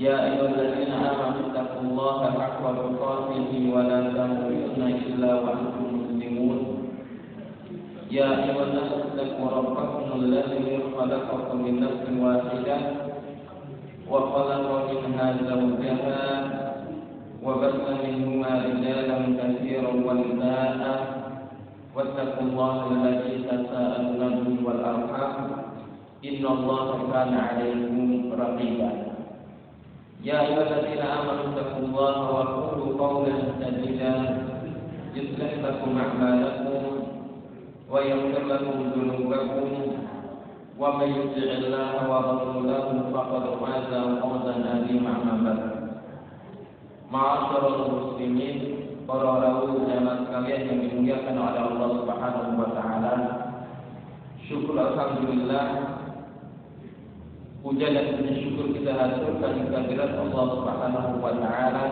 يا أيها الذين آمنوا اتقوا الله حق تقاته ولا تموتن إلا وأنتم مسلمون يا أيها الناس اتقوا ربكم الذي خلقكم من نفس واحدة وخلق منها زوجها وبث منهما رجالا كثيرا ونساء واتقوا الله الذي تساءلون به والأرحام إن الله كان عليكم رقيبا يا أيها الذين آمنوا اتقوا الله وقولوا قولا سديدا يصلح لكم أعمالكم ويغفر لكم ذنوبكم ومن يطع الله ورسوله فقد فاز فوزا عظيما أما بعد Ma'asyiral muslimin, para rawuh jamaah sekalian yang dimuliakan oleh Allah Subhanahu wa taala. Syukur alhamdulillah, puja dan puji syukur kita haturkan kehadirat Allah Subhanahu wa taala,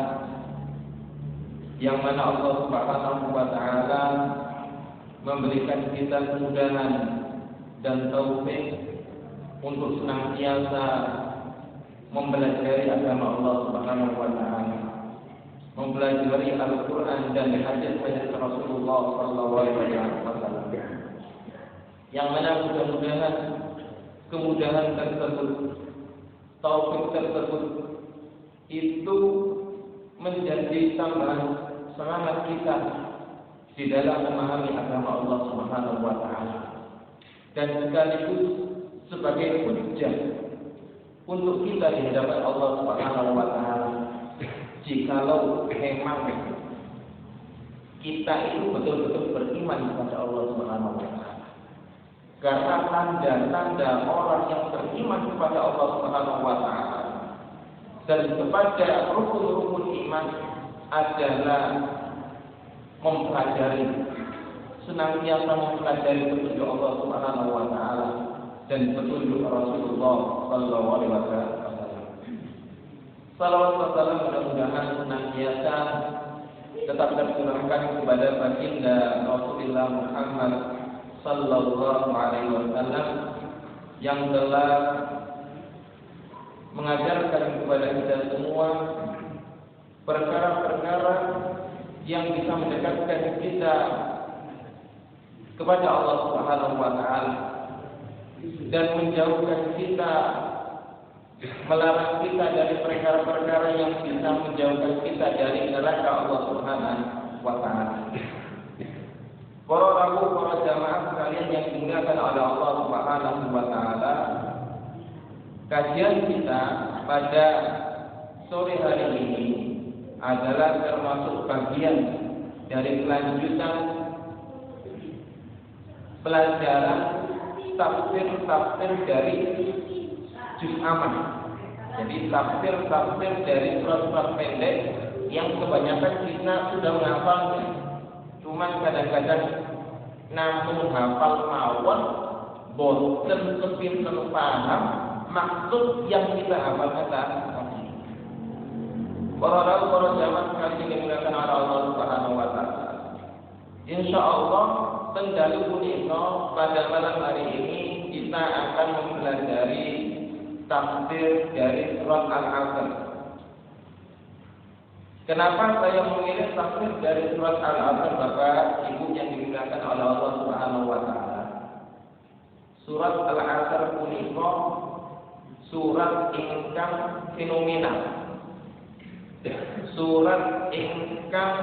yang mana Allah Subhanahu wa taala memberikan kita kemudahan dan taufik untuk senantiasa mempelajari agama Allah Subhanahu wa taala, mempelajari Al-Quran dan hadis-hadis Rasulullah SAW, yang mana mudah-mudahan kemudahan tersebut, taufik tersebut itu menjadi tambahan semangat kita di dalam memahami agama Allah Subhanahu wa taala, dan sekaligus sebagai hujjah untuk kita di hadapan Allah Subhanahu wa taala. Jikalau memang kita itu betul-betul beriman kepada Allah Subhanahu wa taala. Karena tanda-tanda orang yang beriman kepada Allah Subhanahu wa taala dan kepada rukun-rukun iman adalah mempelajari, senantiasa mempelajari petunjuk Allah Subhanahu wa taala dan petunjuk Rasulullah sallallahu alaihi wasallam. Salawat wa salam mudah-mudahan senantiasa tetap tercurahkan kepada baginda Rasulullah Muhammad sallallahu alaihi wasallam yang telah mengajarkan kepada kita semua perkara-perkara yang bisa mendekatkan kita kepada Allah Subhanahu wa taala dan menjauhkan kita, melarang kita dari perkara-perkara yang bisa menjauhkan kita dari neraka Allah Subhanahu wa taala. Para rawuh, para jamaah sekalian yang dimuliakan oleh Allah Subhanahu wa taala, kajian kita pada sore hari ini adalah termasuk bagian dari kelanjutan pelajaran tafsir dari juz aman. Jadi tafsir dari surat-surat pendek yang kebanyakan kita sudah menghafalnya. Cuman kadang-kadang namun hafal mawon boten kepinten paham maksud yang kita hafalkan tadi. Para jamaah sekalian yang dimuliakan oleh Allah Subhanahu wa taala. Insyaallah tenggalu punika pada malam hari ini kita akan mempelajari tafsir dari surat Al-Asr. Kenapa saya memilih tafsir dari surat Al-Asr, Bapak Ibu yang dimuliakan oleh Allah Subhanahu wa taala? Surat Al-Asr punika surat ingkang fenomenal. Surat ingkang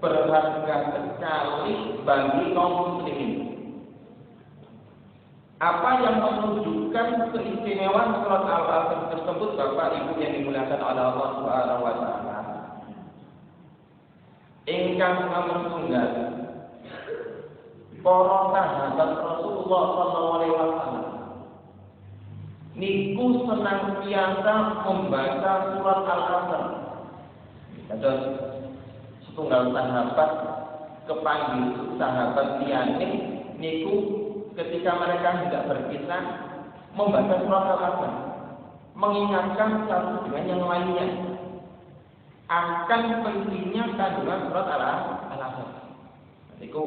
berharga sekali bagi kaum muslimin. Apa yang menunjukkan keistimewaan surat Al-Asr tersebut, Bapak Ibu yang dimuliakan oleh Allah Subhanahu wa taala? Ingkang nomor tunggal, para sahabat Rasulullah sallallahu alaihi wasallam niku senantiasa membaca surat Al-Asr. Ada setunggal sahabat kepanggil sahabat liyane niku ketika mereka hendak berpisah membaca surat Al-Asr, mengingatkan satu dengan yang lainnya akan pentingnya kandungan surat Al-Asr. Itu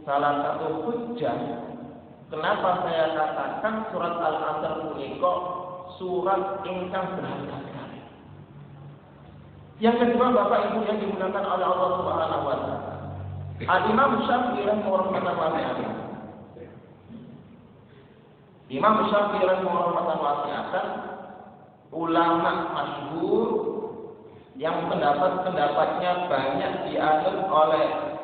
salah satu hujjah kenapa saya katakan surat Al-Asr punika surat ingkang berharga sekali. Yang kedua, Bapak Ibu yang dimuliakan oleh Allah Subhanahu wa taala. Al-Imam Syafi'i rahimahullah wasi'atan. Imam Syafi'i rahimahullah wasi'atan, ulama masyhur yang pendapat-pendapatnya banyak dianut oleh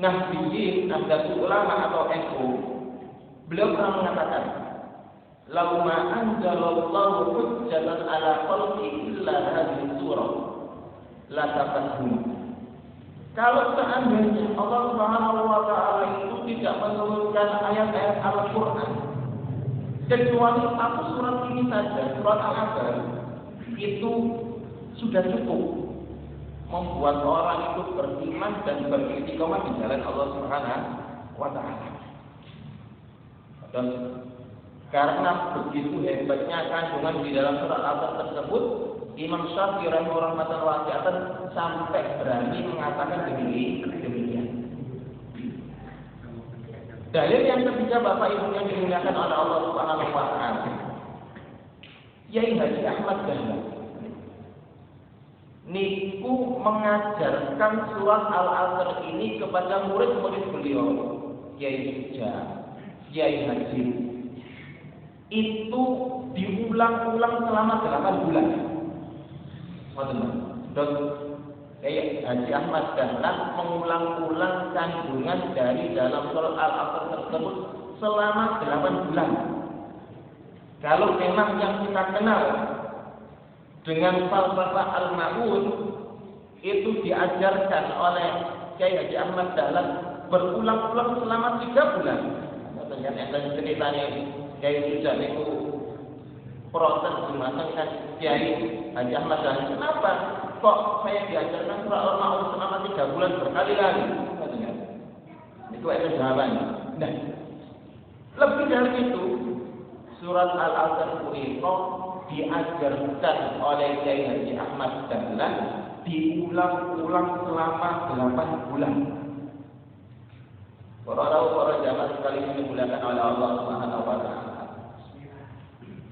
Nahdiyin, Nahdlatul Ulama atau NU. Beliau pernah mengatakan, "Lau ma anzalallahu hujjatan ala khalqi illa hadhihi surah la tafathum." Kalau seandainya Allah Subhanahu wa taala itu tidak menurunkan ayat-ayat Al-Qur'an kecuali satu surat ini saja, surat Al-Ahzab, itu sudah cukup membuat orang itu beriman dan beristiqomah di jalan Allah Subhanahu wa taala. Dan karena begitu hebatnya kandungan di dalam surat Al-Ahzab tersebut, Imam Syafi'i rahimahullah wasi'atan sampai berani mengatakan demikian. Dalil yang ketiga, Bapak Ibu yang dimuliakan oleh Allah Subhanahu wa taala, Yai Haji Ahmad Dahlan niku mengajarkan surat Al-Asr ini kepada murid-murid beliau, Yai Hujjah, Yai Haji. Itu diulang-ulang selama 8 bulan. Dan Yai Haji Ahmad Dahlan mengulang-ulang kandungan dari dalam surat Al-Asr tersebut selama 8 bulan. Kalau memang yang kita kenal dengan falsafah Al-Ma'un itu diajarkan oleh Kiai Haji Ahmad Dahlan berulang-ulang selama 3 bulan. Ternyata ceritanya Kiai Hujjah itu protes dimasangkan Kiai Haji Ahmad Dahlan, kenapa kok saya diajarkan surah Al-Ma'un selama 3 bulan berkali-kali? Itu ada jawabannya. Nah, lebih dari itu, surat Al-Asr itu diajarkan oleh Kiai Haji Ahmad Dahlan diulang-ulang selama 8 bulan. Para jamaah sekalian dimuliakan oleh Allah Subhanahu wa taala.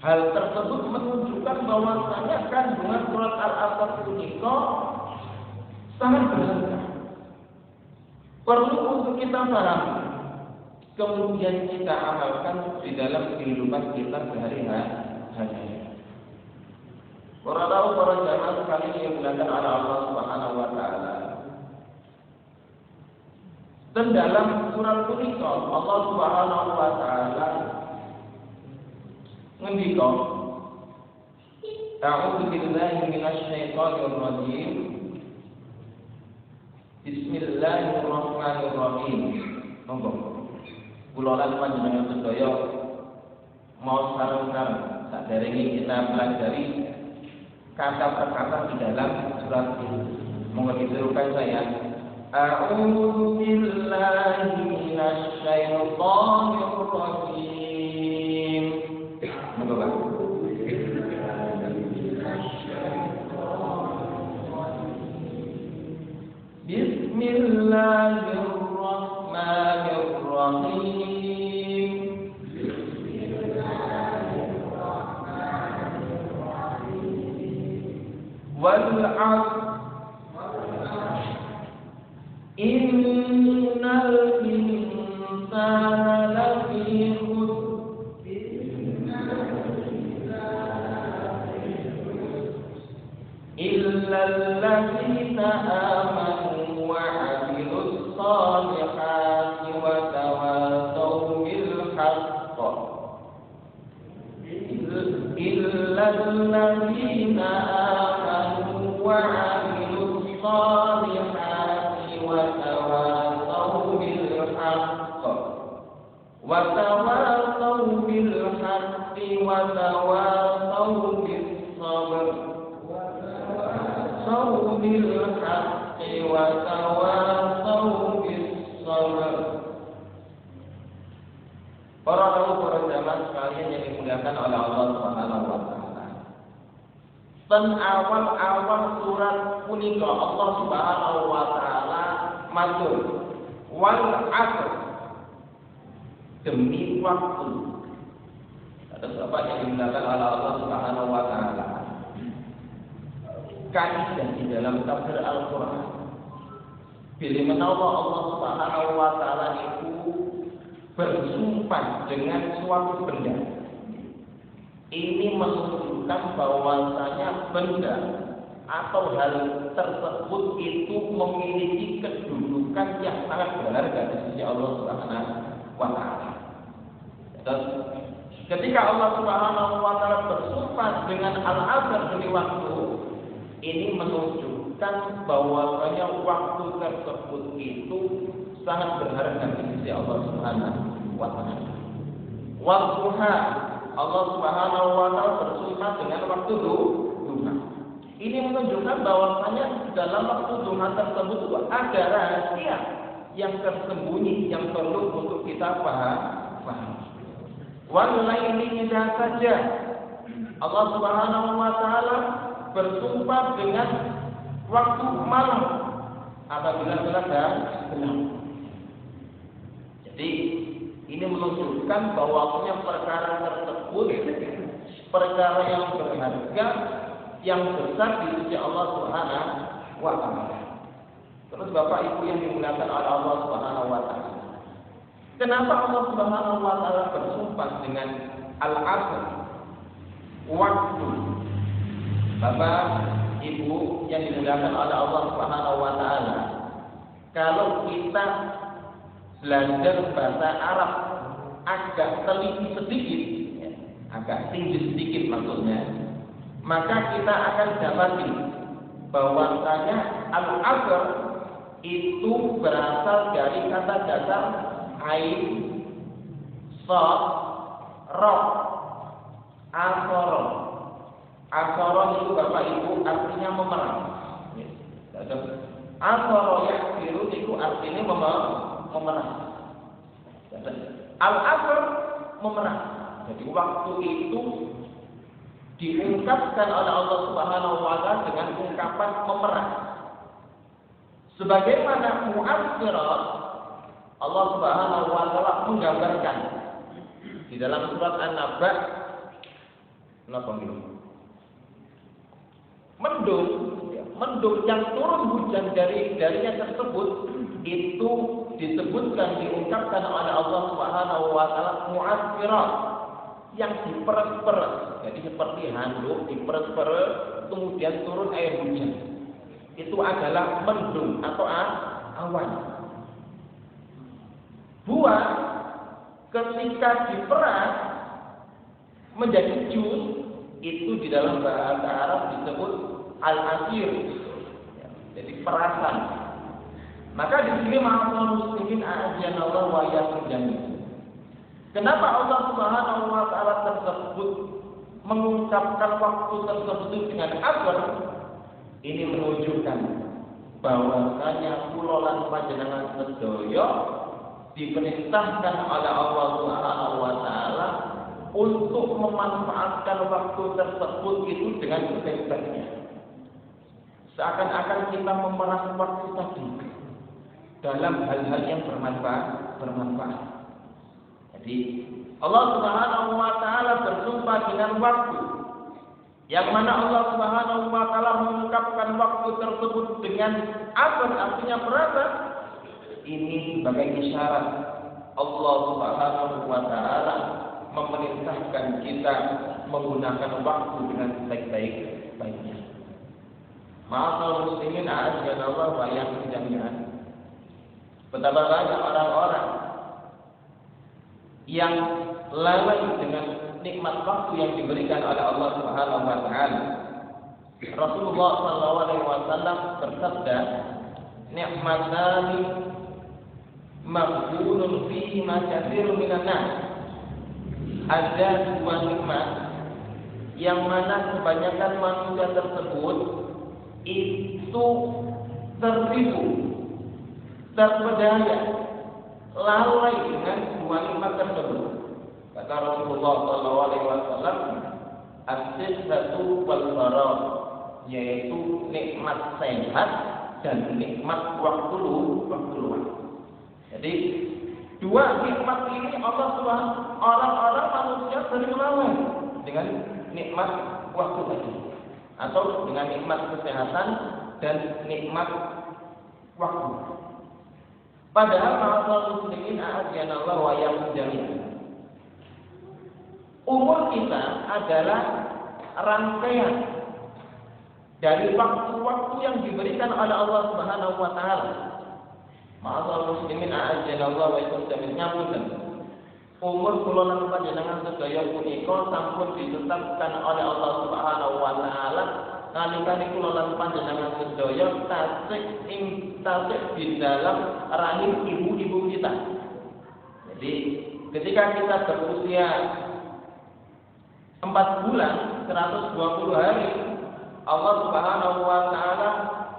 Hal tersebut menunjukkan bahwasanya kandungan surat Al-Asr ini sangat berharga. Perlu untuk kita pahami, kemudian kita amalkan di dalam kehidupan kita sehari-hari. Para jamaah sekalian yang dimuliakan oleh Allah Subhanahu wa taala. Dan dalam surat Al-Qur'an Allah Subhanahu wa taala ngendika, A'udzu billahi minasy syaithanir rajim. Bismillahirrahmanirrahim. Monggo. Kula lan panjenengan sedaya mau sareng-sareng saderenge kita pelajari kata per kata di dalam surat ini. Monggo ditirukan saya. A'udzu billahi minasy syaithanir rajim. Monggo Pak. Bismillahirrahmanirrahim. Wal 'asr innal insana lafi khusr illa allazina amanu wa 'amilus solihati wa tawasaw bil haqq illa allazina amanu wa 'amilus solihati wa tawasaw bil haqq wa tawasaw bil haqqi wa tawasaw bis sabr bil haqqi wa tawasaw bis sabr. Para jamaah sekalian yang dimuliakan oleh Allah Subhanahu wa taala. Dan awal-awal surat punika Allah Subhanahu wa taala matur wal 'asr, demi waktu. Ada sahabat yang dimuliakan oleh Allah Subhanahu wa taala. kaidah di dalam tafsir Al-Quran. Bila menawa Allah Subhanahu wa Ta'ala itu bersumpah dengan suatu benda, ini menunjukkan bahwasanya benda atau hal tersebut itu memiliki kedudukan yang sangat berharga di sisi Allah Subhanahu wa Ta'ala. Dan ketika Allah Subhanahu wa Ta'ala bersumpah dengan al-asr demi waktu, ini menunjukkan bahwasanya waktu tersebut itu sangat berharga di sisi Allah Subhanahu wa Ta'ala. Waktuha, Allah Subhanahu wa Ta'ala bersumpah dengan waktu duha. Ini menunjukkan bahwasanya dalam waktu duha tersebut ada rahasia yang tersembunyi yang perlu untuk kita paham. Wal laili idza saja, Allah Subhanahu wa Ta'ala bersumpah dengan waktu malam apabila telah gelap. Jadi ini menunjukkan bahwasanya perkara tersebut perkara yang berharga yang besar di sisi Allah Subhanahu wa Ta'ala. Terus Bapak Ibu yang dimuliakan oleh Allah Subhanahu wa Ta'ala, kenapa Allah Subhanahu wa Ta'ala bersumpah dengan al-asr, waktu? Bapak Ibu yang dimuliakan oleh Allah Subhanahu wa Ta'ala, kalau kita belajar bahasa Arab agak teliti sedikit, agak tinggi sedikit maksudnya, maka kita akan dapati bahwasanya al-asr itu berasal dari kata dasar ain, sod, ro, asoro. Asoro itu Bapak Ibu artinya memerah. Asoro yang biru itu artinya memerah. Al-asr memerah. Jadi waktu itu diungkapkan oleh Allah Subhanahu wa Ta'ala dengan ungkapan memerah. Sebagaimana mu'assirat, Allah Subhanahu wa Ta'ala menggambarkan di dalam surat An-Naba, mendung yang turun hujan darinya tersebut itu disebutkan, diungkapkan oleh Allah Subhanahu wa Ta'ala mu'assirat, yang diperes-peres. Jadi seperti handuk diperes-peres kemudian turun air hujan. Itu adalah mendung atau awan. Buah ketika diperas menjadi jus, itu di dalam bahasa Arab disebut al-asir. Jadi perasan. Maka di sini ma'asyiral muslimin a'azzanallahu wa iyyakum jami'an. Kenapa Allah Subhanahu wa Ta'ala tersebut mengungkapkan waktu tersebut dengan asr? Ini menunjukkan bahwasanya kula lan panjenengan sedaya diperintahkan oleh Allah Subhanahu wa Ta'ala untuk memanfaatkan waktu tersebut itu dengan sebaik-baiknya. Seakan-akan kita memeras waktu tadi dalam hal-hal yang bermanfaat. Jadi Allah Subhanahu wa Ta'ala bersumpah dengan waktu, yang mana Allah Subhanahu wa Ta'ala mengungkapkan waktu tersebut dengan asr, artinya berapa? Ini sebagai isyarat Allah Subhanahu wa Ta'ala memerintahkan kita menggunakan waktu dengan sebaik-baiknya. Ma'asyiral muslimin a'azzanallahu wa iyyakum jami'an. Betapa banyak orang-orang yang lalai dengan nikmat waktu yang diberikan oleh Allah Subhanahu wa Ta'ala. Rasulullah sallallahu alaihi wasallam bersabda, "Ni'matani maghbunun fihi ma katsirun minan nas." Ada dua nikmat yang mana kebanyakan manusia tersebut itu tertipu, terpedaya, lalai dengan dua nikmat tersebut. Kata Rasulullah SAW, as-sihhatu wal faragh, yaitu nikmat sehat dan nikmat waktu luang. Jadi dua nikmat ini Allah Subhanahu, orang-orang manusia sering lalai dengan nikmat waktu tadi. atau dengan nikmat kesehatan dan nikmat waktu. Padahal ma'asal muslimin a'adyanallah wa iyyakum jami'an. Umur kita adalah rangkaian dari waktu-waktu yang diberikan oleh Allah Subhanahu wa taala. Ma'asal muslimin a'adyanallah wa iyyakum jami'an. Umur kula lan panjenengan sedaya punika sampun ditetapkan oleh Allah Subhanahu wa taala nalika kula lan panjenengan sedaya tasik di dalam rahim ibu-ibu kita. Jadi ketika kita berusia 4 bulan 120 hari, Allah Subhanahu wa taala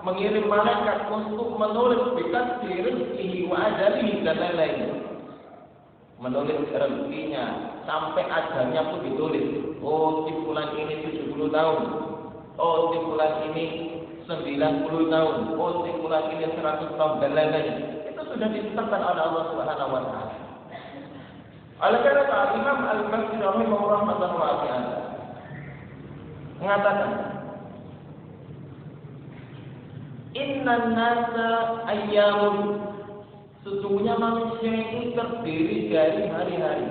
mengirim malaikat untuk menulis biqadri rizqihi wa ajalihi dan lain-lain. Menulis rezekinya sampai ajalnya pun ditulis. Oh, di bulan ini 70 tahun. Oh, di bulan ini 90 tahun. Oh, di bulan ini 100 tahun dan lain-lain. Itu sudah ditetapkan oleh Allah Subhanahu wa taala. Oleh karena itu Imam Al-Maghribi rahimahullah mengatakan, "Innan nasa ayyamun." Sesungguhnya manusia itu terdiri dari hari-hari.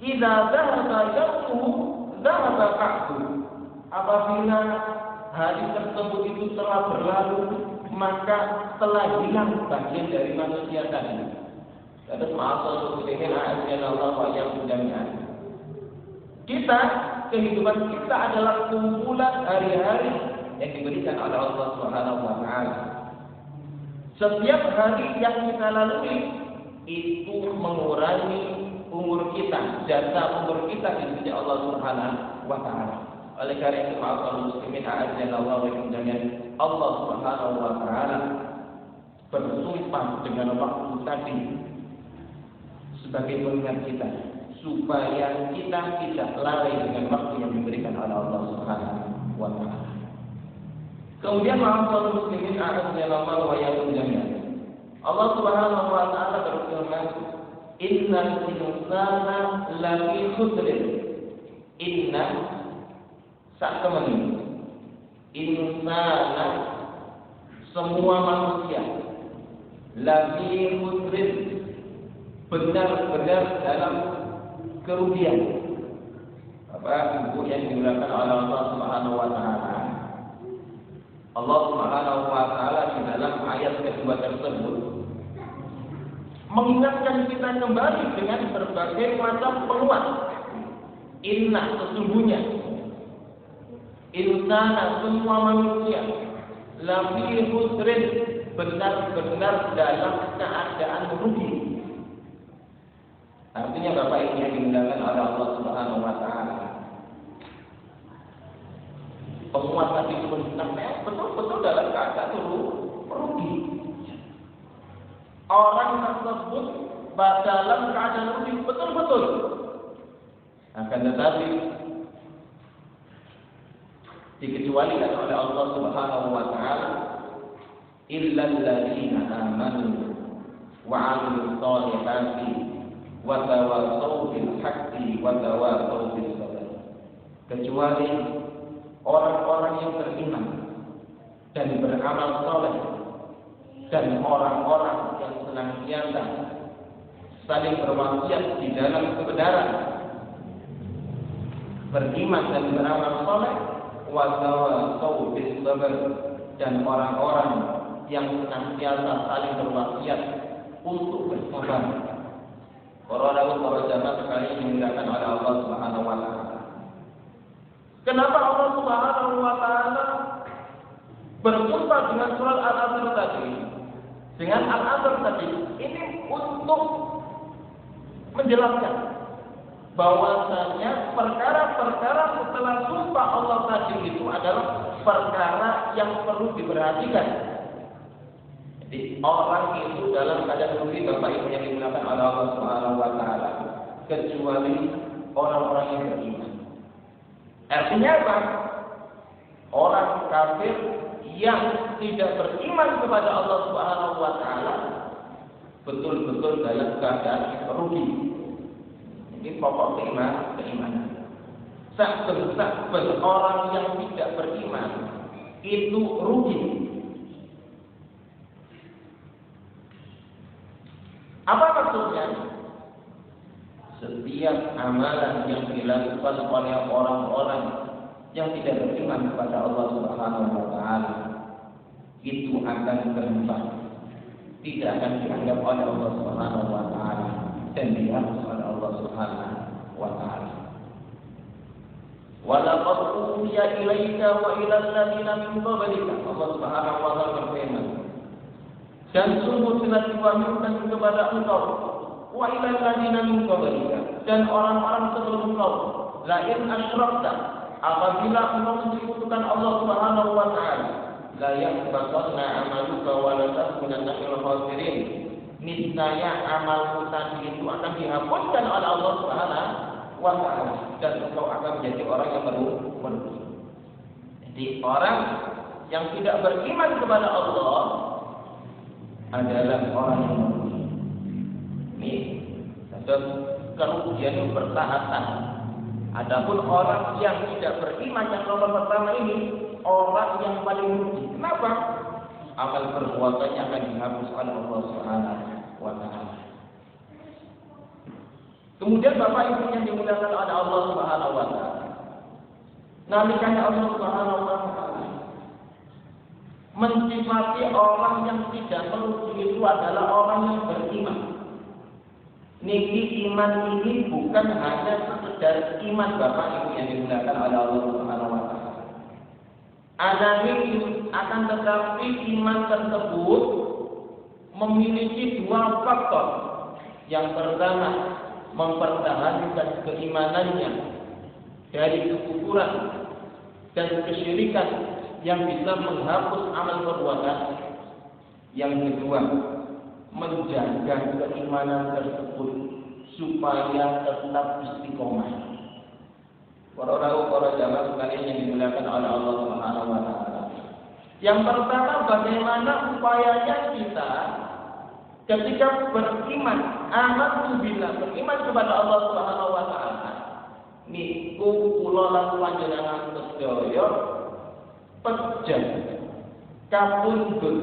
Idza dhahaba yawmuhu dhahaba qa'duhu. Apabila hari tersebut itu telah berlalu, maka telah hilang bagian dari manusia tadi. Terus ma'asal muslimin a'adyanallah wa iyyakum jami'an. Kita, kehidupan kita adalah kumpulan hari-hari yang diberikan oleh Allah Subhanahu wa taala. Setiap hari yang kita lalui itu mengurangi umur kita, jasa umur kita di sisi Allah Subhanahu wa taala. Oleh karena itu ma'asal muslimin a'adyanallah wa iyyakum jami'an. Allah Subhanahu wa taala bersumpah dengan waktu tadi sebagai pengingat kita supaya kita tidak lalai dengan waktu yang diberikan oleh Allah Subhanahu wa taala. Kemudian ma'asal muslimin a'adyanallah wa iyyakum jami'an. Allah Subhanahu wa taala berfirman, "Innal insana lafi khusrin." Inna sak temeni. Insana semua manusia lafi khusrin benar-benar dalam kerugian. Apa ibu yang dimuliakan oleh Allah Subhanahu wa taala? Allah Subhanahu wa taala di dalam ayat kedua tersebut mengingatkan kita kembali dengan berbagai macam penguat. Inna sesungguhnya insana semua manusia lafi khusrin benar-benar dalam keadaan rugi. Artinya Bapak Ibu yang dimuliakan oleh Allah Subhanahu wa taala. Penguat tadi pun betul-betul dalam keadaan rugi. Orang tersebut dalam keadaan rugi betul-betul. Akan tetapi dikecualikan oleh Allah Subhanahu wa taala illal ladzina amanu wa 'amilus shalihati wa tawassaw bil haqqi wa tawassaw bis sabr. Kecuali orang-orang yang beriman dan beramal saleh dan orang-orang yang senantiasa saling berwasiat di dalam kebenaran, beriman dan beramal saleh, wa tawassaw bis sabr, dan orang-orang yang senantiasa saling berwasiat untuk bersabar. Para jamaah sekalian dimuliakan oleh Allah Subhanahu wa taala. Kenapa Allah Subhanahu wa taala bersumpah dengan surat Al-Asr tadi? Dengan Al-Asr tadi ini untuk menjelaskan bahwasanya perkara-perkara setelah sumpah Allah tadi itu adalah perkara yang perlu diperhatikan. Jadi orang itu dalam keadaan rugi, Bapak Ibu yang dimuliakan oleh Allah Subhanahu wa taala, kecuali orang-orang yang beriman. Artinya apa? Orang kafir yang tidak beriman kepada Allah Subhanahu wa taala betul-betul dalam keadaan rugi. Ini pokok keimanan. sakbel orang yang tidak beriman itu rugi. Apa maksudnya? Setiap amalan yang dilakukan oleh orang-orang yang tidak beriman kepada Allah Subhanahu wa taala itu akan berhenti, tidak akan dianggap oleh Allah Subhanahu wa taala dan dihapus oleh Allah Subhanahu wa taala. Wa laqad uhiya ilaika wa ila alladziina min qablika. Allah Subhanahu wa taala berfirman, dan sungguh telah diwahyukan kepada engkau wa ila alladziina min qablika, dan orang-orang sebelum engkau, la in asyrakta, apabila engkau mensekutukan Allah Subhanahu wa taala, la yahbatanna amaluka wa la takunanna minal khasirin. Niscaya amalmu tadi itu akan dihapuskan oleh Allah Subhanahu wa taala dan engkau akan menjadi orang yang merugi. Jadi orang yang tidak beriman kepada Allah adalah orang yang merugi. Ini dan kerugian itu bertahap-tahap. Adapun orang yang tidak beriman yang nomor pertama ini orang yang paling rugi. Kenapa? Amal perbuatannya akan dihapus oleh Allah Subhanahu wa taala. Kemudian Bapak Ibu yang dimuliakan oleh Allah Subhanahu wa taala. Nalikanya Allah Subhanahu wa taala mensifati orang yang tidak merugi itu adalah orang yang beriman. Niki iman ini bukan hanya sekedar iman Bapak Ibu yang dimuliakan oleh Allah Subhanahu wa taala. Ada akan tetapi iman tersebut memiliki dua faktor. Yang pertama, mempertahankan keimanannya dari kekufuran dan kesyirikan yang bisa menghapus amal perbuatan. Yang kedua, menjaga keimanan tersebut supaya tetap istiqomah. Para jamaah sekalian yang dimuliakan oleh Allah Subhanahu wa taala. Yang pertama, bagaimana upayanya kita ketika beriman, amantu billah, beriman kepada Allah Subhanahu wa taala. Niku kula lan panjenengan sedaya pejah kapundhut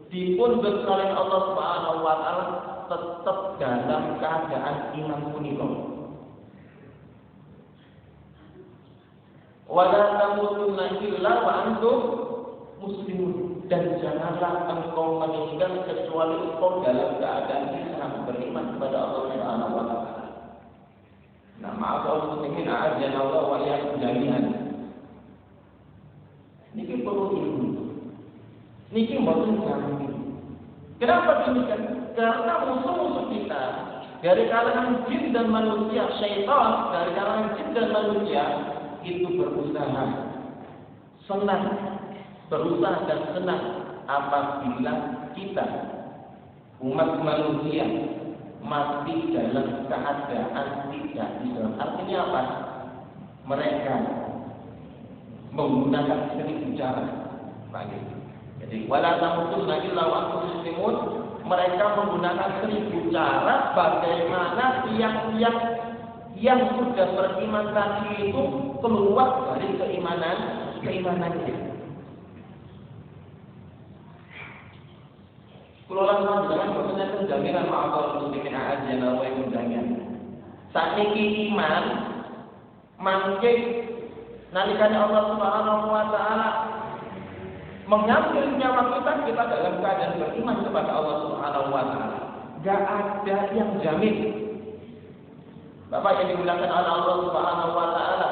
dipundhut oleh Allah Subhanahu wa taala tetap dalam keadaan iman punika. Wala tamutunna illa wa antum muslimun, dan janganlah engkau meninggal kecuali engkau dalam keadaan Islam, beriman kepada Allah Subhanahu wa taala. Nah, ma'asal muslimin a'adzana Allah wa iyyakum jami'an. Niki perlu ilmu. Niki mboten gampang. Kenapa demikian? Karena musuh-musuh kita dari kalangan jin dan manusia, syaitan dari kalangan jin dan manusia itu berusaha dan senang apabila kita umat manusia mati dalam keadaan tidak Islam. Artinya apa? Mereka menggunakan 1000 cara. Jadi wala tamutunna illa wa antum muslimun, mereka menggunakan 1000 cara bagaimana tiang-tiang yang sudah beriman tadi itu keluar dari keimanannya. Keluaran panjenengan maksudnya jaminan ma'al muslimin a'adzana wa iyyakum jami'an. Sakniki iman mangke nalikane Allah Subhanahu wa taala mengambil nyawa kita dalam keadaan beriman kepada Allah Subhanahu wa taala. Enggak ada yang jamin. Bapak yang dimuliakan oleh Allah Subhanahu wa taala.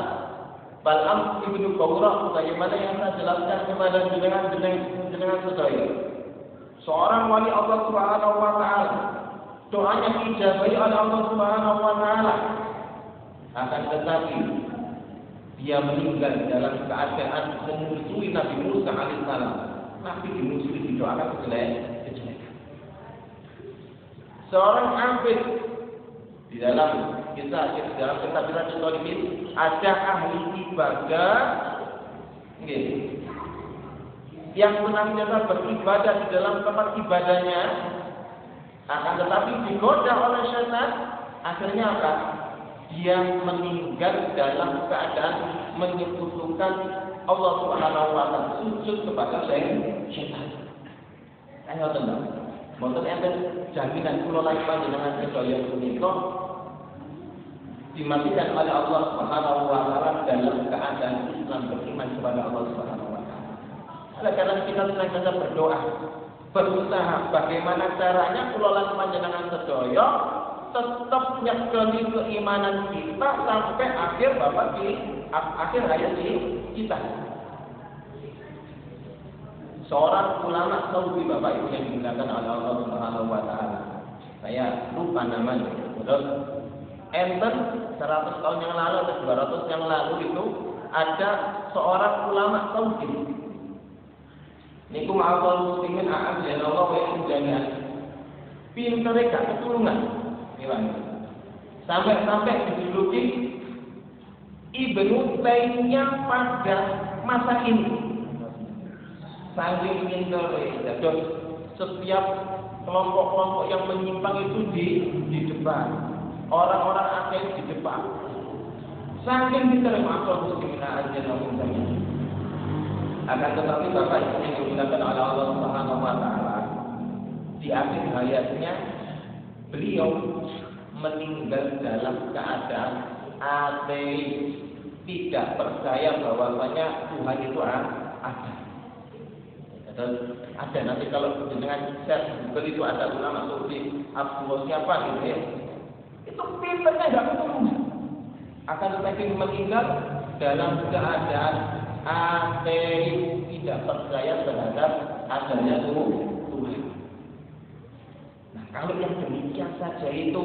Bal'am ibnu Bawrah, bagaimana yang saya jelaskan kepada jenengan sedaya. Seorang wali Allah Subhanahu wa taala, doanya diijabahi oleh Allah Subhanahu wa taala. Akan tetapi dia meninggal dalam keadaan memusuhi Nabi Musa alaihissalam. Nabi dimusuhi, didoakan kejelekan. Seorang abid di dalam kitab Riyadhus Shalihin ada ahli ibadah yang senantiasa beribadah di dalam tempat ibadahnya, akan tetapi digoda oleh syaitan. Akhirnya apa? dia meninggal dalam keadaan menyekutukan Allah Subhanahu wa taala, sujud kepada syaitan. Ayo teman, mboten enten jaminan kula lan panjenengan sedaya punika dimatikan oleh Allah Subhanahu wa taala dalam keadaan Islam, beriman kepada Allah Subhanahu wa taala. Oleh karena kita senantiasa berdoa, berusaha bagaimana caranya kula lan panjenengan sedaya tetap nyekeli keimanan kita sampai akhir akhir hayat kita. Seorang ulama Saudi, Bapak Ibu yang dimuliakan oleh Allah Subhanahu wa taala. Saya lupa namanya. Betul? Enten 100 tahun yang lalu atau 200 yang lalu itu ada seorang ulama Saudi. Niku ma'al muslimin a'adzallahu wa jami'an. Pintere gak keturunan. Sampai dijuluki Ibnu Taimiyah pada masa ini. Saking pintere, dan setiap kelompok-kelompok yang menyimpang itu di depan, orang-orang ateis di depan. Saking pintere ma'al muslimin a'adzallahu wa jami'an. Akan tetapi Bapak Ibu yang digunakan oleh Allah Subhanahu wa taala, di akhir hayatnya beliau meninggal dalam keadaan ateis, tidak percaya bahwasanya Tuhan itu ada. Ada nanti kalau dengan search Google itu ada ulama Saudi Abdullah siapa gitu ya. Itu pinternya nggak ketemu. Akan tetapi meninggal dalam keadaan ateis, tidak percaya terhadap adanya Tuhan. Nah, kalau yang demikian saja itu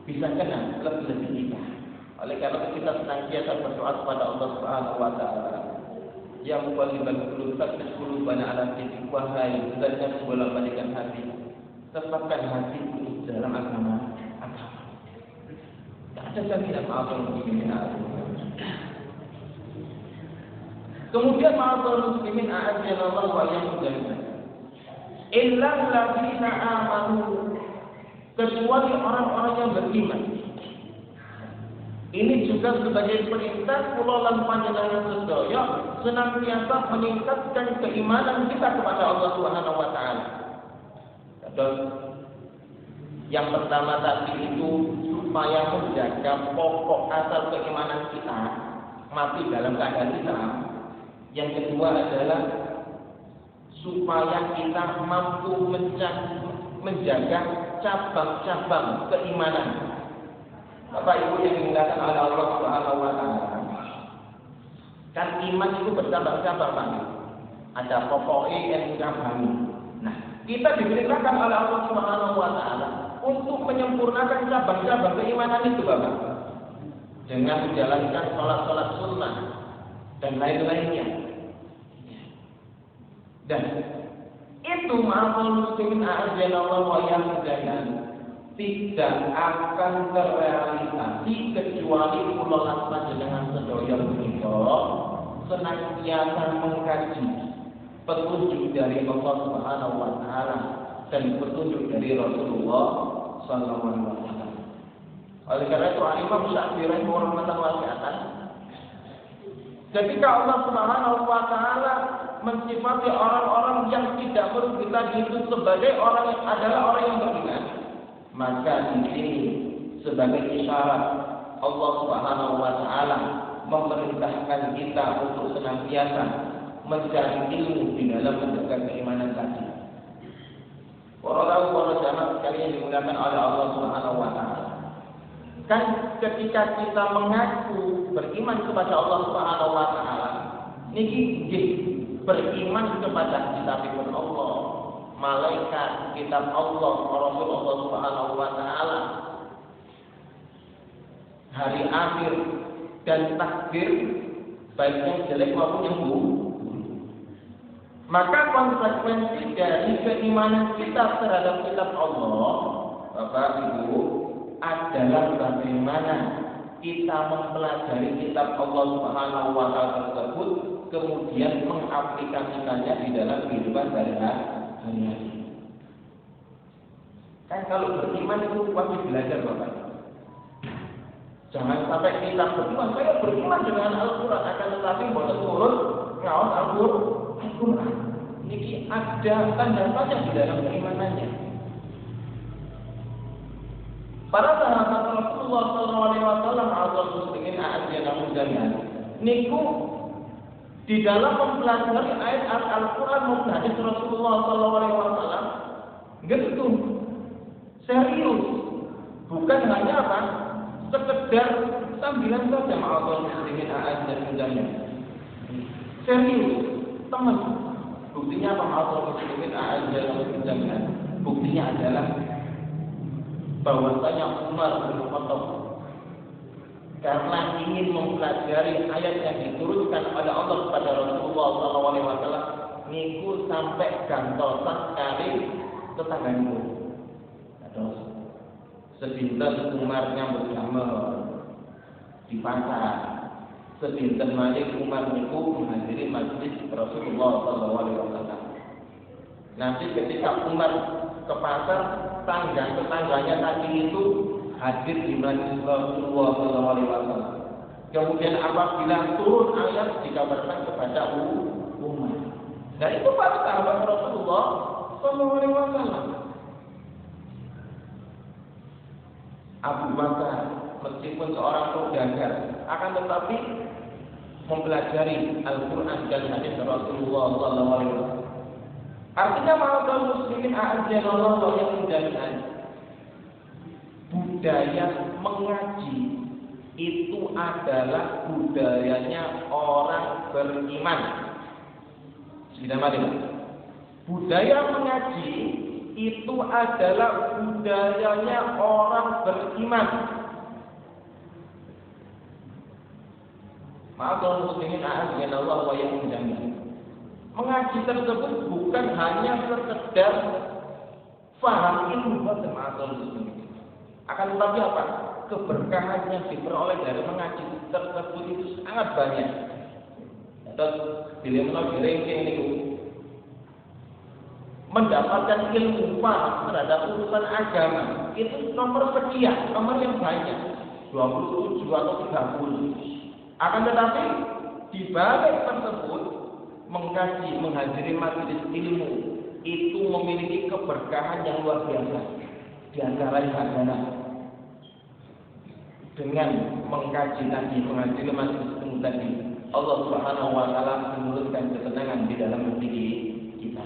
bisa kena lebih-lebih kita. Oleh karena kita senantiasa berdoa kepada Allah Subhanahu wa taala. Ya muqallibal qulub, tsabbit qulubana ala dinik, wahai zat yang membolak-balikkan hati, tetapkan hati ini dalam agama. Tidak ada jaminan ma'al muslimin. Kemudian ma'al muslimin a'adzallahu wa jami'an. Illa alladziina aamanu, kecuali orang-orang yang beriman. Ini juga sebagai perintah kula lan panjenengan sedaya senantiasa meningkatkan keimanan kita kepada Allah Subhanahu wa taala. Dan yang pertama tadi itu supaya menjaga pokok asal keimanan kita mati dalam keadaan Islam. Yang kedua adalah supaya kita mampu menjaga cabang-cabang keimanan. Bapak Ibu yang dimuliakan oleh Allah Subhanahu wa taala. Kan iman itu bercabang-cabang, Pak. Ada pokoknya yang cabang. Nah, kita diperintahkan oleh Allah Subhanahu wa taala untuk menyempurnakan cabang-cabang keimanan itu, Bapak. Dengan menjalankan salat-salat sunnah dan lain-lainnya. Dan itu ma'al muslimin a'adzallahu wa jami'an tidak akan terrealisasi kecuali kula lan panjenengan sedaya punika senantiasa mengkaji petunjuk dari Allah Subhanahu wa taala dan petunjuk dari Rasulullah sallallahu alaihi wasallam. Oleh karena itu Imam Syafi'i rahimahullah wasi'atan, ketika Allah Subhanahu wa taala mensifati orang-orang yang tidak merugi tadi itu sebagai orang yang adalah orang yang beriman, maka di sini sebagai isyarat Allah Subhanahu wa taala memerintahkan kita untuk senantiasa mencari ilmu di dalam menjaga keimanan tadi. Para jamaah sekalian dimudahkan oleh Allah Subhanahu wa taala. Kan ketika kita mengaku beriman kepada Allah Subhanahu wa taala, niki nggih beriman kepada kitabipun Allah, malaikat, kitab Allah, Rasul Allah Subhanahu wa taala, hari akhir dan takdir, baik yang jelek maupun yang buruk. Maka konsekuensi dari keimanan kita terhadap kitab Allah, Bapak Ibu, adalah bagaimana kita mempelajari kitab Allah Subhanahu wa taala tersebut, kemudian mengaplikasikannya di dalam kehidupan sehari-hari. Kan kalau beriman itu wajib belajar, Bapak. Jangan sampai kita beriman, saya beriman dengan Al-Quran, akan tetapi boleh turun ngawas Al-Quran. Ini ada tanda-tanda di dalam keimanannya. Para sahabat Rasulullah SAW atau muslimin a'adzana jami'an niku di dalam mempelajari ayat Al-Quran maupun hadis Rasulullah SAW gitu serius, bukan hanya apa sekedar sambilan saja ma'adzal muslimin a'adzana jami'an. Serius, teman. Buktinya apa ma'adzal muslimin a'adzana jami'an? Buktinya adalah bahwasanya Umar bin Khattab karena ingin mempelajari ayat yang diturunkan oleh Allah kepada Rasulullah SAW, niku sampai gantosan kali tetangga niku. Terus sedinten Umar nyambut damel di pasar, sedinten malih Umar niku menghadiri majlis Rasulullah SAW. Nanti ketika Umar ke pasar, tetangganya tadi itu hadir di majlis Rasulullah SAW. Kemudian apabila turun ayat dikabarkan kepada Umar. Dan itu para sahabat Rasulullah SAW. Abu Bakar meskipun seorang pedagang, akan tetapi mempelajari Al-Quran dan hadis Rasulullah SAW. Artinya ma'adzal muslimin a'adzanallahu wa iyyakum jami'an. Budaya mengaji itu adalah budayanya orang beriman. Sudah mati. Budaya mengaji itu adalah budayanya orang beriman. Ma'adzal muslimin a'adzanallahu wa iyyakum jami'an. Mengaji tersebut bukan hanya sekedar faham ilmu bahasa ma'adzal muslimin. Akan tetapi apa? Keberkahan yang diperoleh dari mengaji tersebut itu sangat banyak. Terus bila menolak ini mendapatkan ilmu paham terhadap urusan agama itu nomor sekian, nomor yang banyak 27 atau 30. Akan tetapi di balik tersebut mengkaji, menghadiri majelis ilmu itu memiliki keberkahan yang luar biasa. Di antaranya adalah dengan mengkaji tadi, menghadiri majelis ilmu tadi, Allah Subhanahu wa taala menurunkan ketenangan di dalam hati kita.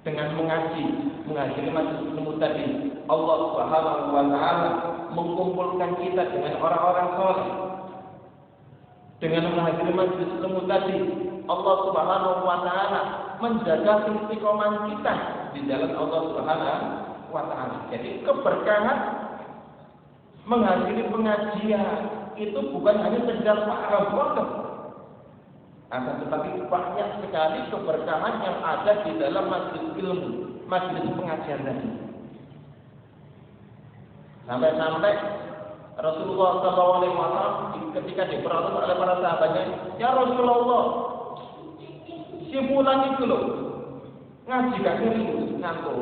Dengan menghadiri majelis ilmu tadi, Allah Subhanahu wa taala mengumpulkan kita dengan orang-orang saleh. Dengan menghadiri majelis ilmu tadi, Allah Subhanahu wa taala menjaga istiqomah kita di jalan Allah Subhanahu wa taala. Jadi keberkahan menghadiri pengajian itu bukan hanya sekedar paham pondok, akan tetapi banyak sekali keberkahan yang ada di dalam majelis ilmu, majelis pengajian tadi. Sampai-sampai Rasulullah SAW ketika diperoleh oleh para sahabatnya, ya Rasulullah, si fulan itu loh ngaji gak serius, ngantuk.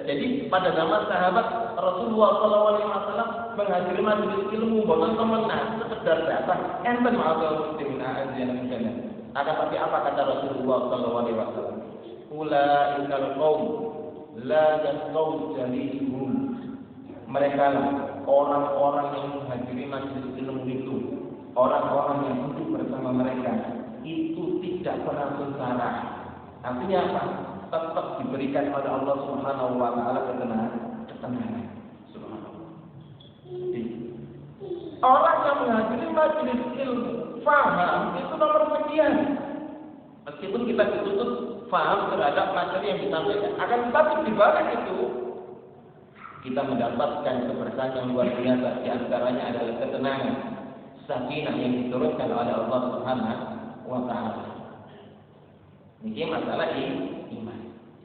Jadi pada zaman sahabat Rasulullah SAW menghadiri majelis ilmu bukan temenan, sekedar datang, enten ma'adzal muslimin a'adzana jami'an. Akan tapi apa kata Rasulullah SAW? Ulaikal qaum la yasqaw jalisuhum. Mereka orang-orang yang menghadiri majelis ilmu itu, orang-orang yang duduk bersama mereka itu tidak pernah sengsara. Artinya apa? Tetap diberikan oleh Allah Subhanahu wa taala ketenangan. Subhanallah. Orang yang menghadiri majelis ilmu faham itu nomor sekian. Meskipun kita dituntut faham terhadap materi yang disampaikan, akan tetapi di balik itu kita mendapatkan keberkahan yang luar biasa. Di antaranya adalah ketenangan, sakinah yang diturunkan oleh Allah Subhanahu wa taala. Ini masalah iman.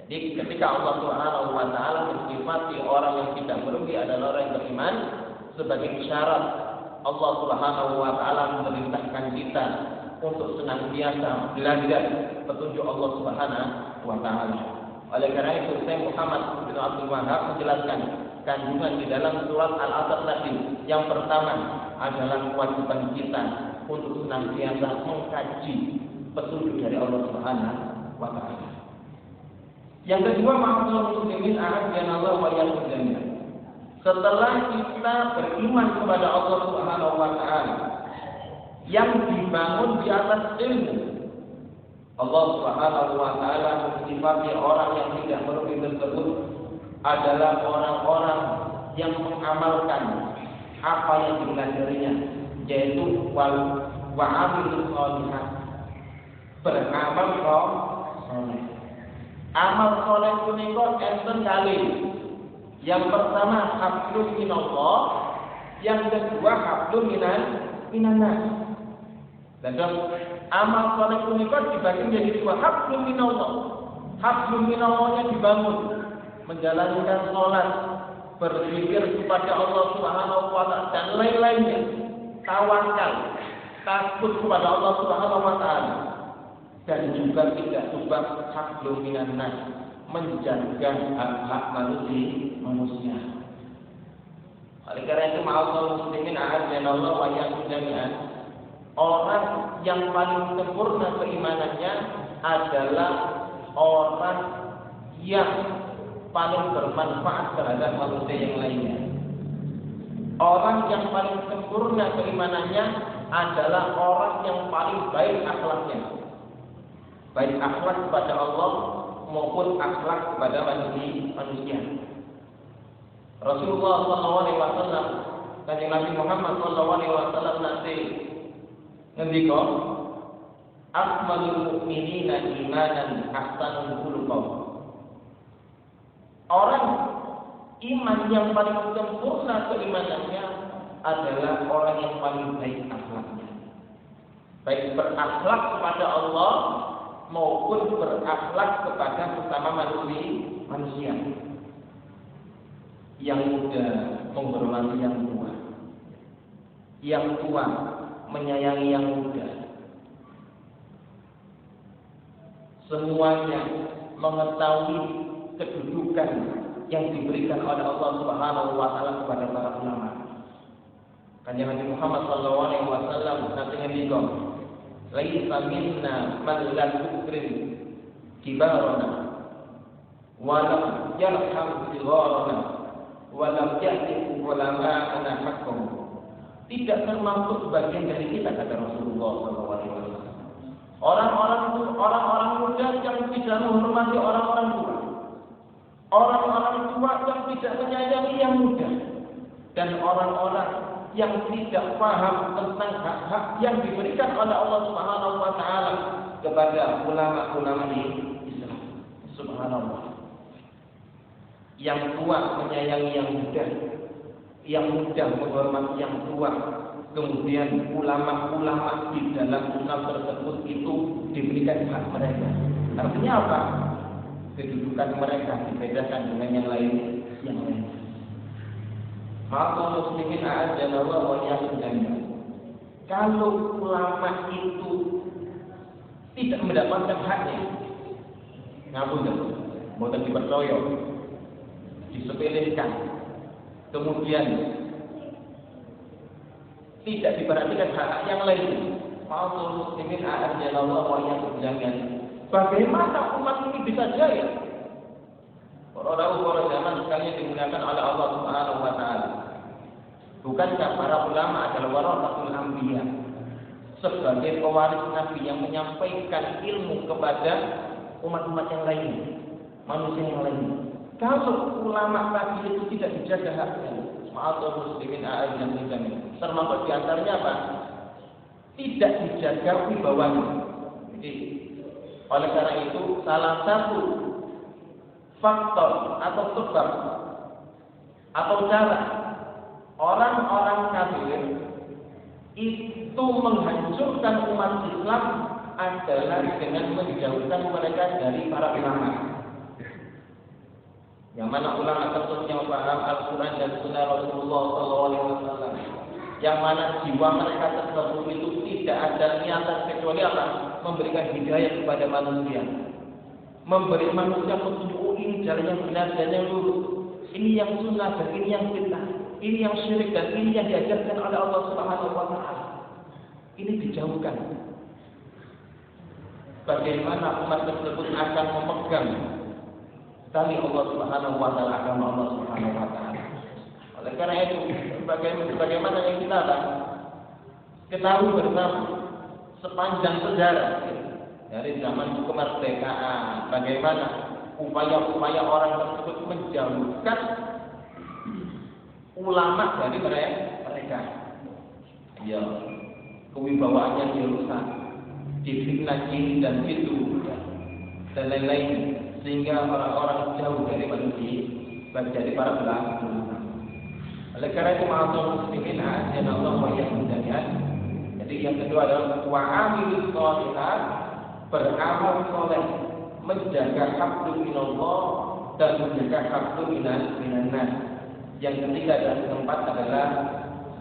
Jadi ketika Allah Subhanahu wa taala mensifati orang yang tidak merugi adalah orang yang beriman, sebagai isyarat Allah Subhanahu wa taala memerintahkan kita untuk senantiasa belajar petunjuk Allah Subhanahu wa taala. Oleh karena itu, Syekh Muhammad bin Abdul Wahab menjelaskan kandungan di dalam surat Al-Asr tadi. Yang pertama adalah kewajiban kita untuk senantiasa mengkaji petunjuk dari Allah Subhanahu wa taala. Yang kedua, ma'asyiral muslimin a'adzanallahu wa iyyakum jami'an. Setelah kita beriman kepada Allah Subhanahu wa taala yang dibangun di atas ilmu, Allah Subhanahu wa taala mensifati orang yang tidak berilmu tersebut adalah orang-orang yang mengamalkan apa yang dipelajarinya, yaitu wa'amilus sholihat, beramal saleh. Amal saleh punika enten kali. Yang pertama hablum minallah, yang kedua hablum minannas. Dan amal saleh punika dibagi menjadi dua, hablum minallah. Hablum minallahnya dibangun menjalankan salat, berzikir kepada Allah Subhanahu wa taala dan lain-lainnya. Tawakal, takut kepada Allah Subhanahu wa taala. Dan juga tidak lupa hablum minannas, menjaga hak-hak manusia. Oleh karena itu, ma'asyiral muslimin a'adzanallahu wa iyyakum jami'an, orang yang paling sempurna keimanannya adalah orang yang paling bermanfaat terhadap manusia yang lainnya. Orang yang paling sempurna keimanannya adalah orang yang paling baik akhlaknya. Baik akhlak kepada Allah maupun akhlak kepada manusia. Rasulullah SAW, Kanjeng Nabi Muhammad SAW nanti ngendika, akmalul mu'minina imanan ahsanul khuluq. Orang iman yang paling sempurna keimanannya adalah orang yang paling baik akhlaknya. Baik berakhlak kepada Allah maupun berakhlak kepada sesama manusia. Yang muda menghormati yang tua, yang tua menyayangi yang muda. Semuanya mengetahui kedudukan yang diberikan oleh Allah Subhanahu wa taala kepada para ulama. Kanjeng Nabi Muhammad SAW nanti ngendika, laisa minna man lam yukrim kibarana wa lam yarham sigharana wa lam ya'ti ulama'ana haqqahum. Tidak termasuk bagian dari kita, kata Rasulullah SAW. Orang-orang muda yang tidak menghormati orang-orang tua, orang-orang tua yang tidak menyayangi yang muda, dan orang-orang yang tidak paham tentang hak-hak yang diberikan oleh Allah Subhanahu wa taala kepada ulama-ulama di Islam. Subhanallah. Yang tua menyayangi yang muda menghormati yang tua. Kemudian ulama-ulama di dalam Islam tersebut itu diberikan hak mereka. Artinya apa? Kedudukan mereka dibedakan dengan yang lain. Maka muslimin a'adzanallahu wa iyyakum jami'an. Kalau ulama itu tidak mendapatkan haknya, ngapunten, mboten dipercaya, disepelekan, kemudian tidak diperhatikan hak yang lain. Maka muslimin a'adzanallahu wa iyyakum jami'an. Bagaimana umat ini bisa jaya? Para zaman sekalian digunakan oleh Allah Subhanahu wa taala. Bukankah para ulama adalah warasatul anbiya, sebagai pewaris nabi yang menyampaikan ilmu kepada umat-umat yang lain, manusia yang lain. Kalau ulama tadi itu tidak dijaga haknya, ma'asyiral muslimin a'adzanallahu jami'an, termasuk di antaranya apa? Tidak dijaga wibawanya. Jadi, oleh karena itu salah satu faktor atau sebab atau cara orang-orang kafir itu menghancurkan umat Islam adalah dengan menjauhkan mereka dari para ulama. Yang mana ulama tersebut yang paham Al-Quran dan Sunnah Rasulullah SAW, yang mana jiwa mereka tersebut itu tidak ada niatan kecuali apa? Memberikan hidayah kepada manusia, memberi manusia petunjuk ini jalan yang benar dan yang lurus, ini yang sunnah dan ini yang bid'ah, ini yang syirik dan ini yang diajarkan oleh Allah Subhanahu wa taala. Ini dijauhkan. Bagaimana umat tersebut akan memegang tali Allah Subhanahu wa taala, agama Allah Subhanahu wa taala. Oleh karena itu, bagaimana yang kita ketahui bersama sepanjang sejarah dari zaman kemerdekaan, bagaimana upaya-upaya orang tersebut menjauhkan ulama dari mereka. Ya, kewibawaannya dirusak, difitnah ini dan itu dan lain-lain, sehingga orang-orang jauh dari manusia, dari para ulama. Oleh karena itu, ma'asyiral muslimin, a'azzanallahu wa iyyakum jami'an. Jadi yang kedua adalah wa'amilus shalihat, beramal soleh, menjaga haqqul minallah dan menjaga haqqul minan nas. Yang ketiga dan keempat adalah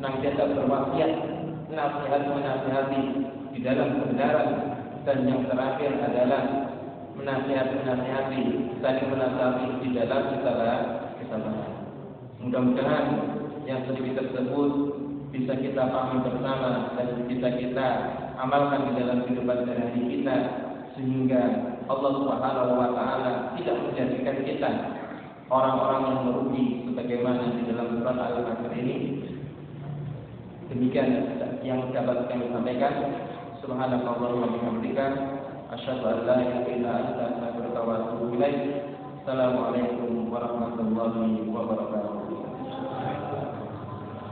senantiasa berwasiat, menasihati di dalam kebenaran, dan yang terakhir adalah menasihati, saling menasihati di dalam kesalahan. Mudah-mudahan yang sedikit tersebut bisa kita pahami bersama dan bisa kita amalkan di dalam kehidupan sehari-hari kita, sehingga Allah Subhanahu wa taala tidak menjadikan kita orang-orang yang merugi sebagaimana di dalam surat Al-Hasr ini. Demikian yang dapat kami sampaikan. Subhanakallahumma wa bihamdika asyhadu an la ilaha illa anta astaghfiruka wa atubu ilaik. Assalamualaikum warahmatullahi wabarakatuh.